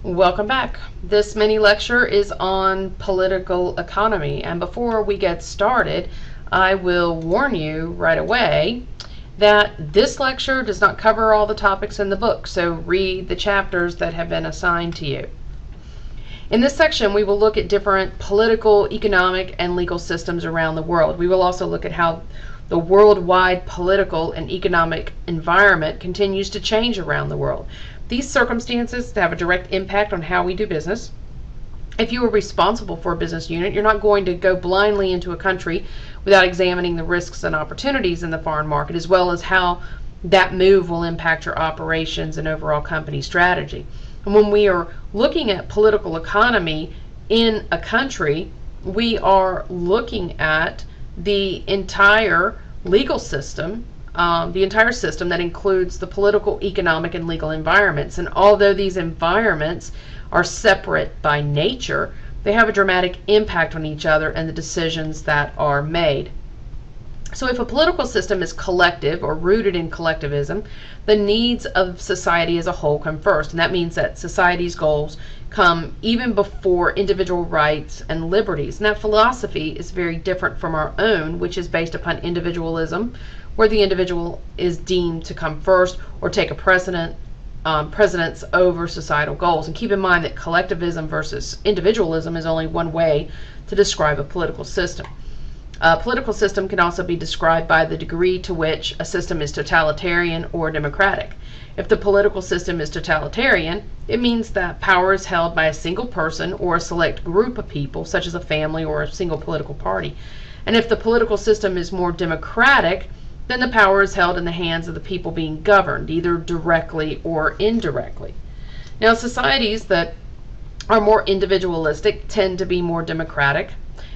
Welcome back. This mini lecture is on political economy, and before we get started, I will warn you right away that this lecture does not cover all the topics in the book, so read the chapters that have been assigned to you. In this section, we will look at different political, economic, and legal systems around the world. We will also look at how the worldwide political and economic environment continues to change around the world. These circumstances have a direct impact on how we do business. If you are responsible for a business unit, you're not going to go blindly into a country without examining the risks and opportunities in the foreign market, as well as how that move will impact your operations and overall company strategy. And when we are looking at political economy in a country, we are looking at the entire legal system, the entire system that includes the political, economic, and legal environments. And although these environments are separate by nature, they have a dramatic impact on each other and the decisions that are made. So if a political system is collective or rooted in collectivism, the needs of society as a whole come first. And that means that society's goals come even before individual rights and liberties. And that philosophy is very different from our own, which is based upon individualism, where the individual is deemed to come first or take a precedence over societal goals. And keep in mind that collectivism versus individualism is only one way to describe a political system. A political system can also be described by the degree to which a system is totalitarian or democratic. If the political system is totalitarian, it means that power is held by a single person or a select group of people, such as a family or a single political party. And if the political system is more democratic, then the power is held in the hands of the people being governed, either directly or indirectly. Now, societies that are more individualistic tend to be more democratic,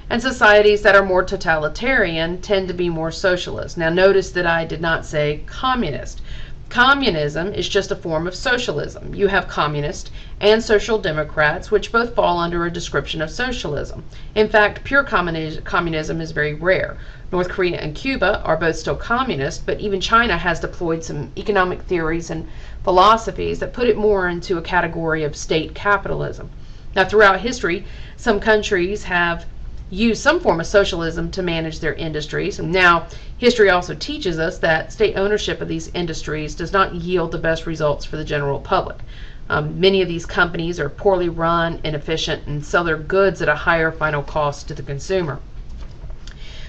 and societies that are more totalitarian tend to be more socialist. Now, notice that I did not say communist. Communism is just a form of socialism. You have communists and social democrats, which both fall under a description of socialism. In fact, pure communism is very rare. North Korea and Cuba are both still communist, but even China has deployed some economic theories and philosophies that put it more into a category of state capitalism. Now, throughout history, some countries have use some form of socialism to manage their industries. And now, history also teaches us that state ownership of these industries does not yield the best results for the general public. Many of these companies are poorly run, inefficient, and sell their goods at a higher final cost to the consumer.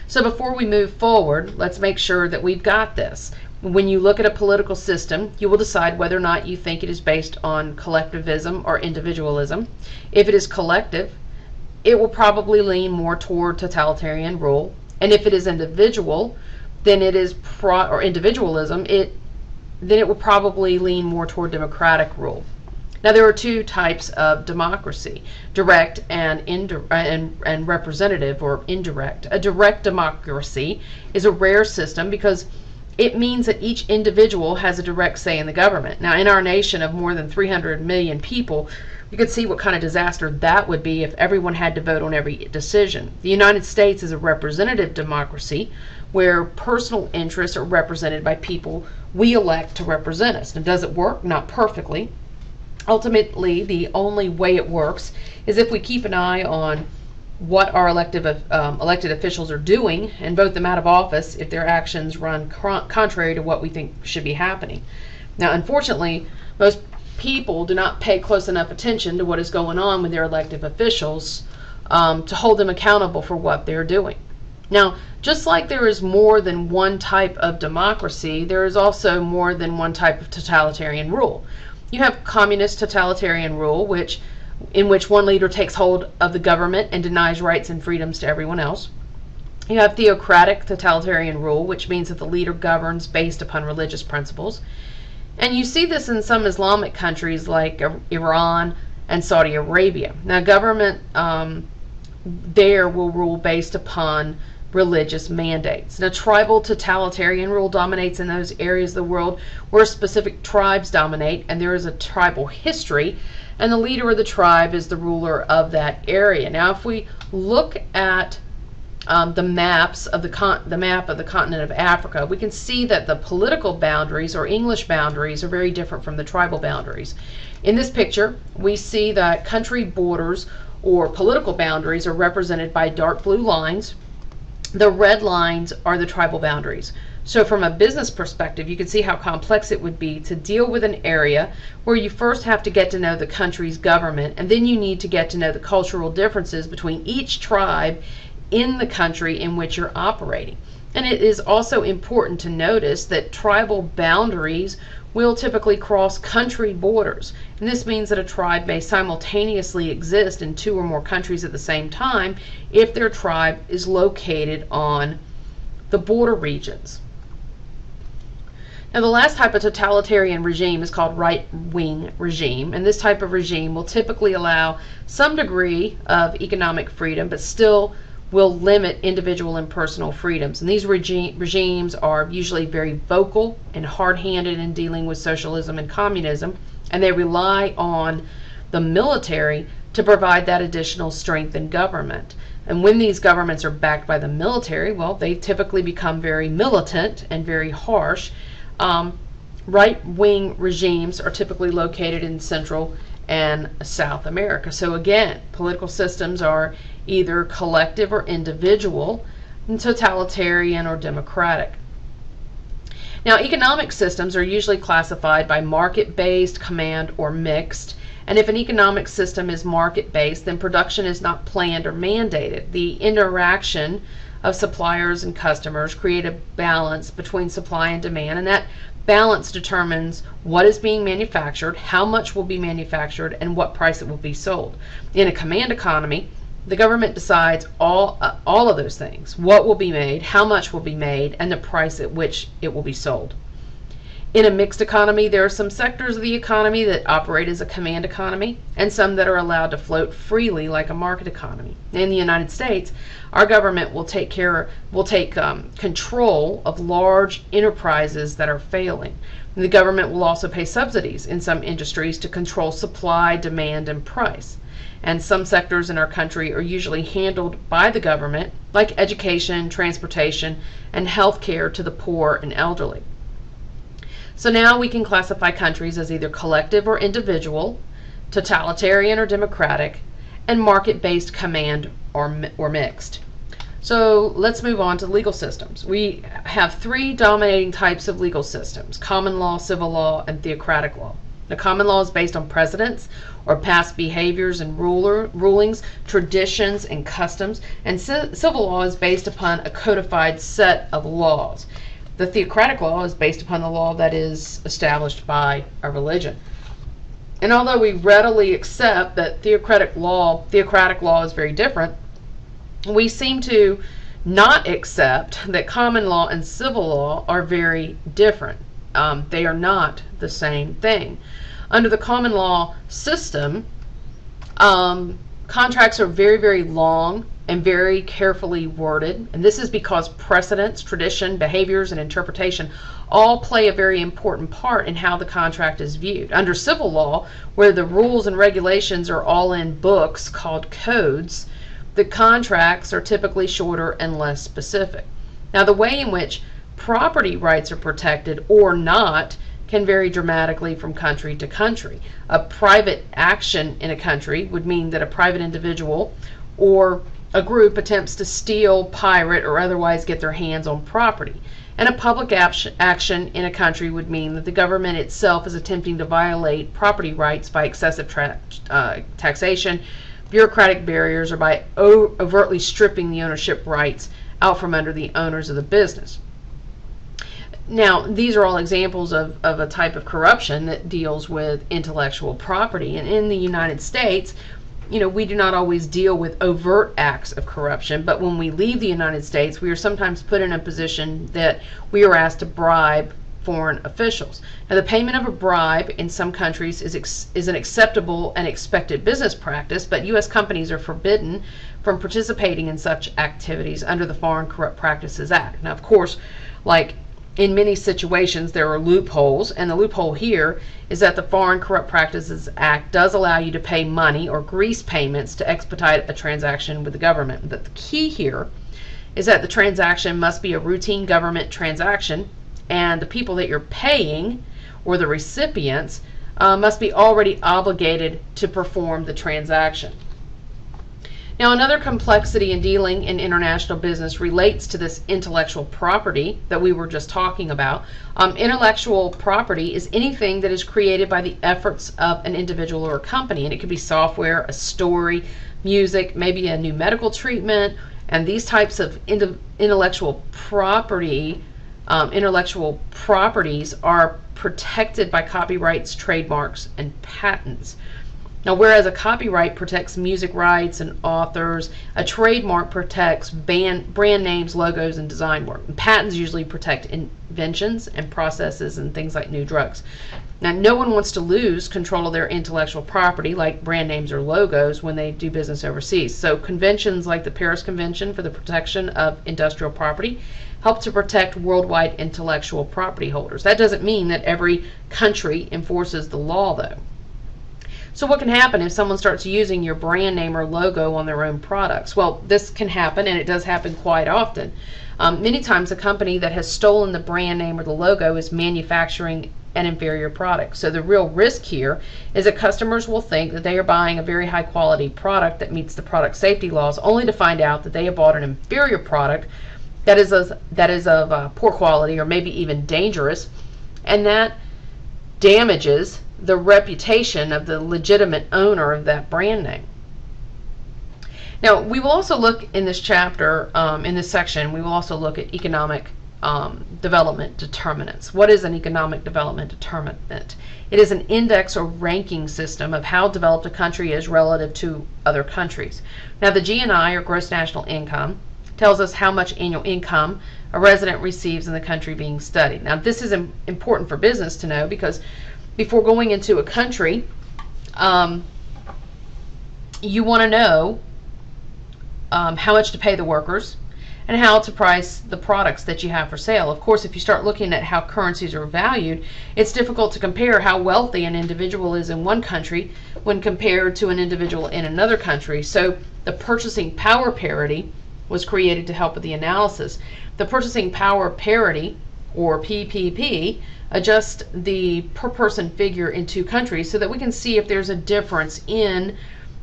So before we move forward, let's make sure that we've got this. When you look at a political system, you will decide whether or not you think it is based on collectivism or individualism. If it is collective, it will probably lean more toward totalitarian rule, and if it is individual, then it is individualism. Then it will probably lean more toward democratic rule. Now, there are two types of democracy: direct and representative or indirect. A direct democracy is a rare system because it means that each individual has a direct say in the government. Now, in our nation of more than 300 million people, you could see what kind of disaster that would be if everyone had to vote on every decision. The United States is a representative democracy where personal interests are represented by people we elect to represent us. Now, does it work? Not perfectly. Ultimately, the only way it works is if we keep an eye on what our elected officials are doing and vote them out of office if their actions run contrary to what we think should be happening. Now, unfortunately, most people do not pay close enough attention to what is going on with their elected officials to hold them accountable for what they're doing. Now, just like there is more than one type of democracy, there is also more than one type of totalitarian rule. You have communist totalitarian rule, in which one leader takes hold of the government and denies rights and freedoms to everyone else. You have theocratic totalitarian rule, which means that the leader governs based upon religious principles. And you see this in some Islamic countries like Iran and Saudi Arabia. Now, government there will rule based upon religious mandates. Now, tribal totalitarian rule dominates in those areas of the world where specific tribes dominate, and there is a tribal history, and the leader of the tribe is the ruler of that area. Now, if we look at the map of the continent of Africa, we can see that the political boundaries or English boundaries are very different from the tribal boundaries. In this picture, we see that country borders or political boundaries are represented by dark blue lines. The red lines are the tribal boundaries. So from a business perspective, you can see how complex it would be to deal with an area where you first have to get to know the country's government, and then you need to get to know the cultural differences between each tribe in the country in which you're operating. And it is also important to notice that tribal boundaries will typically cross country borders. And this means that a tribe may simultaneously exist in 2 or more countries at the same time if their tribe is located on the border regions. Now, the last type of totalitarian regime is called right-wing regime, and this type of regime will typically allow some degree of economic freedom, but still will limit individual and personal freedoms. And these regimes are usually very vocal and hard-handed in dealing with socialism and communism, and they rely on the military to provide that additional strength in government. And when these governments are backed by the military, well, they typically become very militant and very harsh. Right-wing regimes are typically located in Central and South America. So again, political systems are either collective or individual, and totalitarian or democratic. Now, economic systems are usually classified by market-based, command, or mixed. And if an economic system is market-based, then production is not planned or mandated. The interaction of suppliers and customers create a balance between supply and demand, and that balance determines what is being manufactured, how much will be manufactured, and what price it will be sold. In a command economy, the government decides all of those things: what will be made, how much will be made, and the price at which it will be sold. In a mixed economy, there are some sectors of the economy that operate as a command economy, and some that are allowed to float freely like a market economy. In the United States, our government will take control of large enterprises that are failing. And the government will also pay subsidies in some industries to control supply, demand, and price. And some sectors in our country are usually handled by the government, like education, transportation, and health care to the poor and elderly. So now we can classify countries as either collective or individual, totalitarian or democratic, and market-based command or mixed. So let's move on to legal systems. We have 3 dominating types of legal systems: common law, civil law, and theocratic law. The common law is based on precedents or past behaviors and rulings, traditions and customs, and civil law is based upon a codified set of laws. The theocratic law is based upon the law that is established by a religion. And although we readily accept that theocratic law is very different, we seem to not accept that common law and civil law are very different. They are not the same thing. Under the common law system, contracts are very, very long and very carefully worded, and this is because precedents, tradition, behaviors, and interpretation all play a very important part in how the contract is viewed. Under civil law, where the rules and regulations are all in books called codes, the contracts are typically shorter and less specific. Now, the way in which property rights are protected or not can vary dramatically from country to country. A private action in a country would mean that a private individual or a group attempts to steal, pirate, or otherwise get their hands on property. And a public action in a country would mean that the government itself is attempting to violate property rights by excessive taxation, bureaucratic barriers, or by overtly stripping the ownership rights out from under the owners of the business. Now, these are all examples of a type of corruption that deals with intellectual property. And in the United States, we do not always deal with overt acts of corruption, but when we leave the United States, we are sometimes put in a position that we are asked to bribe foreign officials. Now, the payment of a bribe in some countries is an acceptable and expected business practice, but U.S. companies are forbidden from participating in such activities under the Foreign Corrupt Practices Act. Now, of course, like in many situations, there are loopholes, and the loophole here is that the Foreign Corrupt Practices Act does allow you to pay money or grease payments to expedite a transaction with the government. But the key here is that the transaction must be a routine government transaction, and the people that you're paying, or the recipients, must be already obligated to perform the transaction. Now, another complexity in dealing in international business relates to this intellectual property that we were just talking about. Intellectual property is anything that is created by the efforts of an individual or a company, and it could be software, a story, music, maybe a new medical treatment, and these types of intellectual properties are protected by copyrights, trademarks, and patents. Now, whereas a copyright protects music rights and authors, a trademark protects brand names, logos, and design work. And patents usually protect inventions and processes and things like new drugs. Now, no one wants to lose control of their intellectual property, like brand names or logos, when they do business overseas. So conventions like the Paris Convention for the Protection of Industrial Property help to protect worldwide intellectual property holders. That doesn't mean that every country enforces the law, though. So what can happen if someone starts using your brand name or logo on their own products? Well, this can happen, and it does happen quite often. Many times a company that has stolen the brand name or the logo is manufacturing an inferior product. So the real risk here is that customers will think that they are buying a very high quality product that meets the product safety laws, only to find out that they have bought an inferior product that is of poor quality, or maybe even dangerous, and that damages the reputation of the legitimate owner of that brand name. Now, we will also look in this chapter, in this section, we will also look at economic development determinants. What is an economic development determinant? It is an index or ranking system of how developed a country is relative to other countries. Now, the GNI, or gross national income, tells us how much annual income a resident receives in the country being studied. Now, this is important for business to know, because before going into a country, you want to know how much to pay the workers and how to price the products that you have for sale. Of course, if you start looking at how currencies are valued, it's difficult to compare how wealthy an individual is in one country when compared to an individual in another country. So the purchasing power parity was created to help with the analysis. The purchasing power parity, or PPP, adjust the per person figure in two countries so that we can see if there's a difference in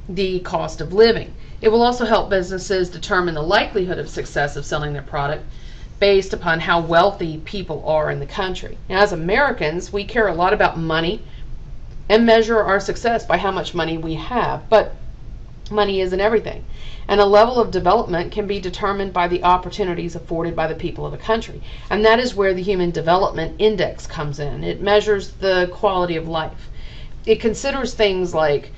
the cost of living. It will also help businesses determine the likelihood of success of selling their product based upon how wealthy people are in the country. Now, as Americans, we care a lot about money and measure our success by how much money we have, but money isn't everything. And a level of development can be determined by the opportunities afforded by the people of a country. And that is where the Human Development Index comes in. It measures the quality of life. It considers things like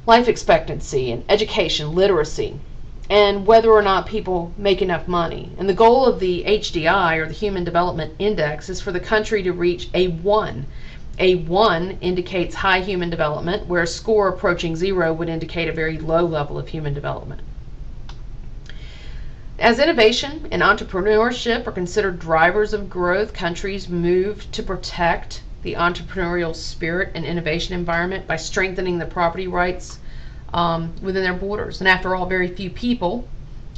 life expectancy and education, literacy, and whether or not people make enough money. And the goal of the HDI, or the Human Development Index, is for the country to reach a 1. A 1 indicates high human development, where a score approaching 0 would indicate a very low level of human development. As innovation and entrepreneurship are considered drivers of growth, countries move to protect the entrepreneurial spirit and innovation environment by strengthening the property rights within their borders. And after all, very few people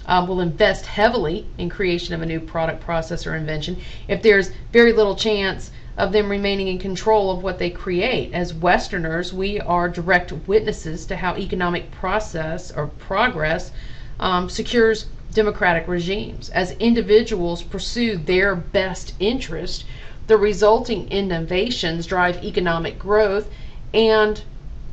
will invest heavily in creation of a new product, process, or invention if there's very little chance of them remaining in control of what they create. As Westerners, we are direct witnesses to how economic process or progress secures democratic regimes. As individuals pursue their best interest, the resulting innovations drive economic growth, and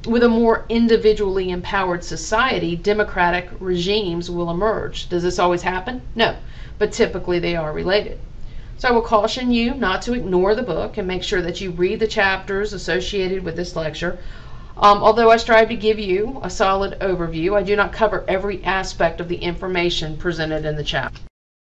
with a more individually empowered society, democratic regimes will emerge. Does this always happen? No, but typically they are related. So I will caution you not to ignore the book and make sure that you read the chapters associated with this lecture. Although I strive to give you a solid overview, I do not cover every aspect of the information presented in the chapter.